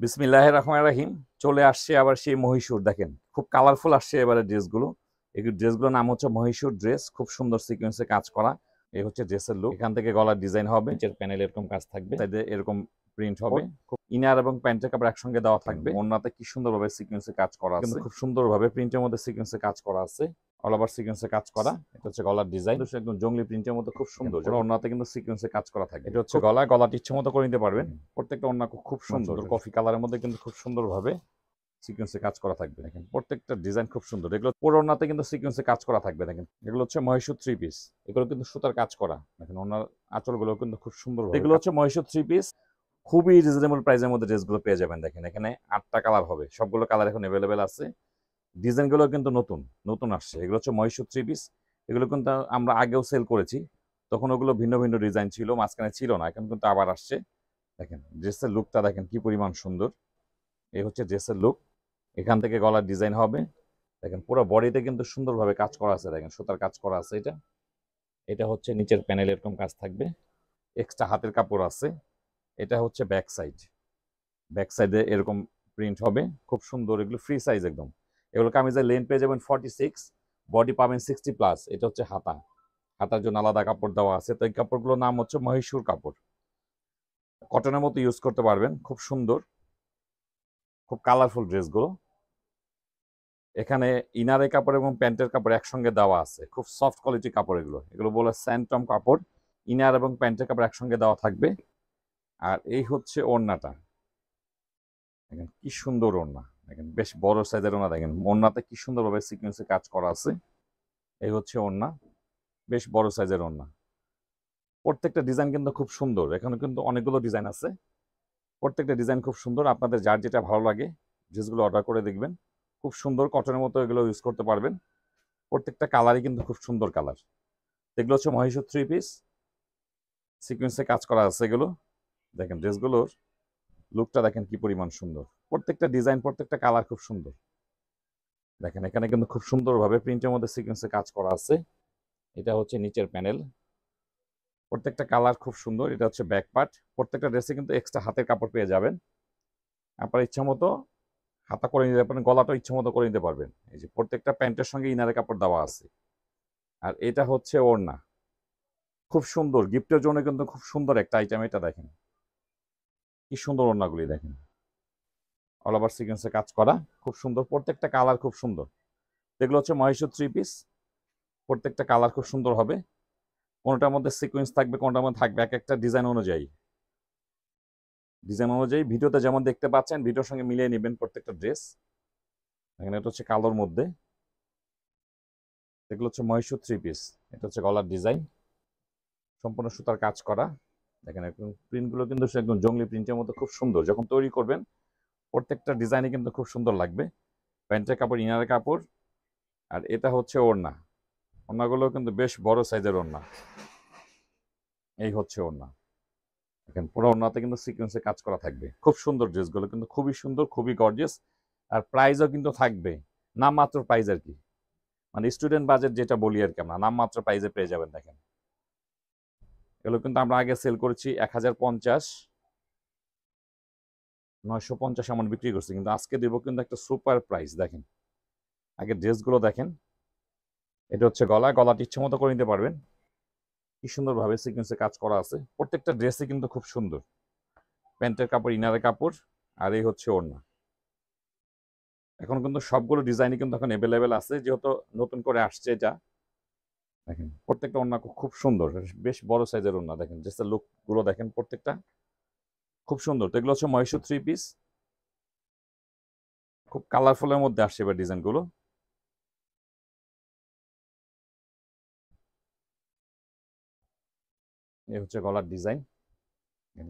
বিসমিল্লাহির রহমানির রহিম। চলে আসছে আবার সেই মহীশূর। দেখেন খুব কালারফুল আসছে এবারে ড্রেসগুলো। এই ড্রেসগুলোর নাম হচ্ছে মহীশূর ড্রেস। খুব সুন্দর সিকোয়েন্সে কাজ করা। এই হচ্ছে ড্রেসের লুক। এখান থেকে গলার ডিজাইন হবে, নিচের প্যানেল এরকম কাজ থাকবে, সাইডে এরকম প্রিন্ট হবে। খুব ইনার এবং প্যান্টের কাপড় একসঙ্গে দেওয়া থাকবে। ওড়নাতে কি সুন্দরভাবে সিকোয়েন্সে কাজ করা আছে, কিন্তু খুব সুন্দরভাবে প্রিন্টের মধ্যে সিকোয়েন্সে কাজ করা আছে। অল ওভার সিকোয়েন্সে কাজ করা। এটা হচ্ছে গলার ডিজাইন, একদম জঙ্গলি প্রিন্টের মধ্যে খুব সুন্দর। ওড়নাতে কিন্তু সিকোয়েন্সে কাজ করা থাকে। এটা হচ্ছে গলাটি ইচ্ছে মতো করে নিতে পারবেন। প্রত্যেকটা ওড়না খুব সুন্দর, কফি কালারের মধ্যে কিন্তু খুব সুন্দরভাবে সিকোয়েন্সে কাজ করা থাকবে। দেখেন প্রত্যেকটা ডিজাইন খুব সুন্দর। এগুলো পুরো ওড়নাতে কিন্তু সিকোয়েন্সে কাজ করা থাকবে। দেখেন এগুলো হচ্ছে মহীশূর থ্রি পিস। এগুলো কিন্তু সুতার কাজ করা। দেখেন ওনার আঁচলগুলো কিন্তু খুব সুন্দর। এগুলো হচ্ছে মহীশূর থ্রি পিস। খুবই রিজনেবল প্রাইসের মধ্যে ড্রেসগুলো পেয়ে যাবেন। দেখেন এখানে 8টা কালার হবে, সবগুলো কালার এখন অ্যাভেলেবেল আছে। ডিজাইনগুলো কিন্তু নতুন নতুন আসছে। এগুলো হচ্ছে মহীশূর থ্রি পিস। এগুলো কিন্তু আমরা আগেও সেল করেছি, তখন ওগুলো ভিন্ন ভিন্ন ডিজাইন ছিল, মাঝখানে ছিল না, এখন কিন্তু আবার আসছে। দেখেন ড্রেসের লুকটা দেখেন কি পরিমাণ সুন্দর। এই হচ্ছে ড্রেসের লুক। এখান থেকে গলার ডিজাইন হবে। দেখেন পুরো বডিতে কিন্তু সুন্দরভাবে কাজ করা আছে। দেখেন সুতার কাজ করা আছে। এটা এটা হচ্ছে নিচের প্যানেল এরকম কাজ থাকবে, এক্সট্রা হাতের কাপড় আছে। এটা হচ্ছে ব্যাক সাইড। ব্যাক সাইডে এরকম প্রিন্ট হবে, খুব সুন্দর। এগুলো ফ্রি সাইজ একদম। এগুলো কামিজের লেন্থ পেয়ে যাবেন 46, বডি পাবেন 60+। এটা হচ্ছে হাতা। হাতার জন্য আলাদা কাপড় দেওয়া আছে। তো এই কাপড়গুলোর নাম হচ্ছে মহীশূর কাপড়। কটনের মতো ইউজ করতে পারবেন, খুব সুন্দর, খুব কালারফুল ড্রেসগুলো। এখানে ইনারের কাপড় এবং প্যান্টের কাপড় একসঙ্গে দেওয়া আছে। খুব সফট কোয়ালিটি কাপড় এগুলো। এগুলো বলে স্যান্টম কাপড়। ইনার এবং প্যান্টের কাপড় একসঙ্গে দেওয়া থাকবে। আর এই হচ্ছে ওড়নাটা। দেখেন কি সুন্দর ওড়না। দেখেন বেশ বড় সাইজের ওড়না। দেখেন ওড়নাতে কি সুন্দরভাবে সিকোয়েন্সে কাজ করা আছে। এই হচ্ছে ওড়না, বেশ বড় সাইজের ওড়না। প্রত্যেকটা ডিজাইন কিন্তু খুব সুন্দর। এখানে কিন্তু অনেকগুলো ডিজাইন আছে। প্রত্যেকটা ডিজাইন খুব সুন্দর। আপনাদের যার যেটা ভালো লাগে ড্রেসগুলো অর্ডার করে দেখবেন। খুব সুন্দর কটনের মতো এগুলো ইউজ করতে পারবেন। প্রত্যেকটা কালারই কিন্তু খুব সুন্দর কালার। এগুলো হচ্ছে মহীশূর থ্রি পিস, সিকোয়েন্সে কাজ করা আছে এগুলো। দেখেন ড্রেসগুলোর লুকটা দেখেন কি পরিমাণ সুন্দর। প্রত্যেকটা ডিজাইন, প্রত্যেকটা কালার খুব সুন্দর। দেখেন এখানে কিন্তু খুব সুন্দরভাবে প্রিন্টের মধ্যে সিকোয়েন্সে কাজ করা আছে। এটা হচ্ছে নিচের প্যানেল। প্রত্যেকটা কালার খুব সুন্দর। এটা হচ্ছে ব্যাক পার্ট। প্রত্যেকটা ড্রেসে কিন্তু এক্সট্রা হাতের কাপড় পেয়ে যাবেন। আপনার ইচ্ছা মতো হাতা করে নিতে পারবেন, গলাটা ইচ্ছা মতো করে নিতে পারবেন। এই যে প্রত্যেকটা প্যান্টের সঙ্গে ইনারের কাপড় দেওয়া আছে। আর এটা হচ্ছে ওড়না, খুব সুন্দর। গিফটের জন্য কিন্তু খুব সুন্দর একটা আইটেম। এটা দেখেন কি সুন্দর ওড়নাগুলি। দেখেন অল ওভার সিকোয়েন্সে কাজ করা, খুব সুন্দর। প্রত্যেকটা কালার খুব সুন্দর। এগুলো হচ্ছে মহীশূর থ্রি পিস। প্রত্যেকটা কালার খুব সুন্দর হবে। কোনটার মধ্যে সিকোয়েন্স থাকবে, কোনটার মধ্যে থাকবে এক একটা ডিজাইন অনুযায়ী। ডিজাইন অনুযায়ী ভিডিওতে যেমন দেখতে পাচ্ছেন, ভিডিওর সঙ্গে মিলিয়ে নেবেন প্রত্যেকটা ড্রেস। এখানে এটা হচ্ছে কালোর মধ্যে। এগুলো হচ্ছে মহীশূর থ্রি পিস। এটা হচ্ছে গলার ডিজাইন, সম্পূর্ণ সুতার কাজ করা। দেখেন একদম প্রিন্টগুলো কিন্তু একদম জঙ্গলি প্রিন্টের মতো খুব সুন্দর। যখন তৈরি করবেন প্রত্যেকটা ডিজাইনই কিন্তু খুব সুন্দর লাগবে। প্যান্টের কাপড়, ইনারের কাপড়। আর এটা হচ্ছে ওড়না। ওড়নাগুলো কিন্তু বেশ বড় সাইজের ওড়না। এই হচ্ছে ওড়না। দেখেন পুরো ওড়নাতে কিন্তু সিকোয়েন্সে কাজ করা থাকবে। খুব সুন্দর ড্রেসগুলো, কিন্তু খুবই সুন্দর, খুবই গর্জিয়াস। আর প্রাইসও কিন্তু থাকবে নামমাত্র প্রাইস আর কি, মানে স্টুডেন্ট বাজেট যেটা বলি আর কি, আমরা নামমাত্র প্রাইসে পেয়ে যাবেন। দেখেন এগুলো কিন্তু আমরা আগে সেল করেছি 1050, 950 এমন বিক্রি করছি, কিন্তু আজকে দেবো কিন্তু একটা সুপার প্রাইস। দেখেন আগে ড্রেসগুলো দেখেন। এটা হচ্ছে গলাটি ইচ্ছে মতো করে নিতে পারবেন। কি সুন্দরভাবে সিকোয়েন্সে কাজ করা আছে। প্রত্যেকটা ড্রেসই কিন্তু খুব সুন্দর। প্যান্টের কাপড়, ইনারের কাপড়। আর এই হচ্ছে ওড়না। এখন কিন্তু সবগুলো ডিজাইনই কিন্তু এখন অ্যাভেলেবেল আছে, যেহেতু নতুন করে আসছে এটা। দেখেন প্রত্যেকটা ওড়না খুব সুন্দর, বেশ বড় সাইজের ওড়না। দেখেন ড্রেসের লুকগুলো দেখেন, প্রত্যেকটা খুব সুন্দর। তো এগুলো হচ্ছে মহীশূর থ্রি পিস। খুব কালারফুলের মধ্যে আসছে এবার ডিজাইনগুলো। এই হচ্ছে গলার ডিজাইন।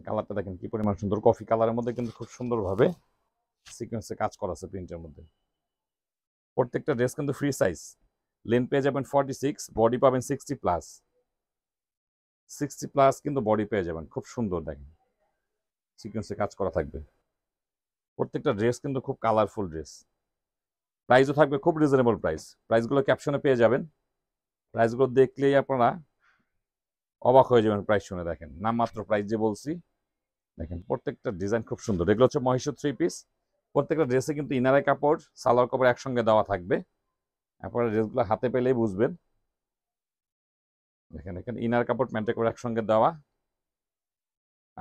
কালারটা দেখেন কি পরিমাণ সুন্দর। কফি কালারের মধ্যে কিন্তু খুব সুন্দরভাবে সিকোয়েন্সে কাজ করা আছে প্রিন্টের মধ্যে। প্রত্যেকটা ড্রেস কিন্তু ফ্রি সাইজ। লেন্থ পেয়ে যাবেন 46, বডি পাবেন 60+। 60+ কিন্তু বডি পেয়ে যাবেন। খুব সুন্দর। দেখেন সিকোয়েন্সে কাজ করা থাকবে। প্রত্যেকটা ড্রেস কিন্তু খুব কালারফুল ড্রেস। প্রাইসও থাকবে খুব রিজনেবল প্রাইস। প্রাইসগুলো ক্যাপশনে পেয়ে যাবেন। প্রাইসগুলো দেখলেই আপনারা অবাক হয়ে যাবেন প্রাইস শুনে। দেখেন নামমাত্র প্রাইস যে বলছি, দেখেন প্রত্যেকটা ডিজাইন খুব সুন্দর। এগুলো হচ্ছে মহীশূর 3 পিস। প্রত্যেকটা ড্রেসে কিন্তু ইনারের কাপড় সালোয়ার কাপড় একসঙ্গে দেওয়া থাকবে। আপনারা ড্রেসগুলো হাতে পেলেই বুঝবেন। দেখেন এখানে ইনার কাপড় প্যান্টের কাপড় একসঙ্গে দেওয়া।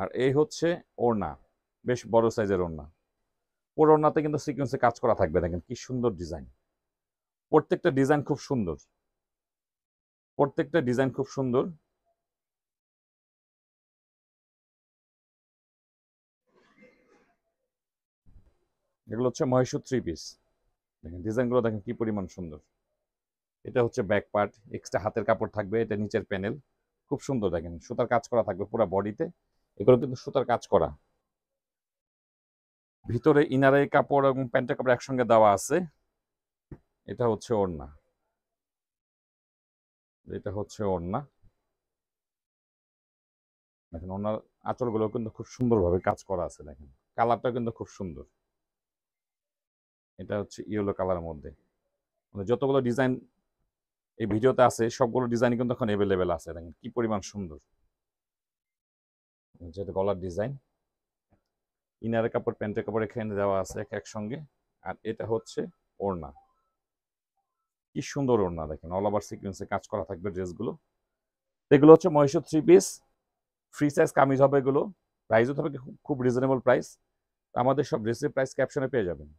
আর এই হচ্ছে ওড়না, বেশ বড় সাইজের ওড়না। পুরো ওড়নাতে কিন্তু সিকোয়েন্সে কাজ করা থাকবে। দেখেন কি সুন্দর ডিজাইন, প্রত্যেকটা ডিজাইন খুব সুন্দর, প্রত্যেকটা ডিজাইন খুব সুন্দর। এগুলো হচ্ছে মহীশূর 3 পিস। দেখেন ডিজাইনগুলো দেখেন কি পরিমাণ সুন্দর। এটা হচ্ছে ব্যাক পার্ট, এক্সট্রা হাতের কাপড় থাকবে, এটা নিচের প্যানেল খুব সুন্দর। দেখেন সুতার কাজ করা থাকবে পুরো বডিতে, এগুলো কিন্তু সুতার কাজ করা। ভিতরে ইনারের কাপড় এবং প্যান্টের কাপড় একসঙ্গে দেওয়া আছে। এটা হচ্ছে ওড়না, এটা হচ্ছে ওড়না। দেখেন ওনার আঁচলগুলো কিন্তু খুব সুন্দরভাবে কাজ করা আছে। দেখেন কালারটা কিন্তু খুব সুন্দর। এটা হচ্ছে ইয়েলো কালারের মধ্যে। মানে যতগুলো ডিজাইন এই ভিডিওতে আছে সবগুলো ডিজাইন কিন্তু এখন অ্যাভেলেবেল আছে। দেখেন কি পরিমাণ সুন্দর। যেটা গলার ডিজাইন, ইনারের কাপড় প্যান্টের কাপড় এখানে দেওয়া আছে একসঙ্গে। আর এটা হচ্ছে ওড়না, কি সুন্দর ওড়না। দেখেন অল ওভার সিকোয়েন্সে কাজ করা থাকবে ড্রেসগুলো। এগুলো হচ্ছে Mysore 3 piece, free size kameez হবে এগুলো। প্রাইসও থাকবে খুব রিজনেবল প্রাইস। আমাদের সব ড্রেসের প্রাইস ক্যাপশনে পেয়ে যাবেন।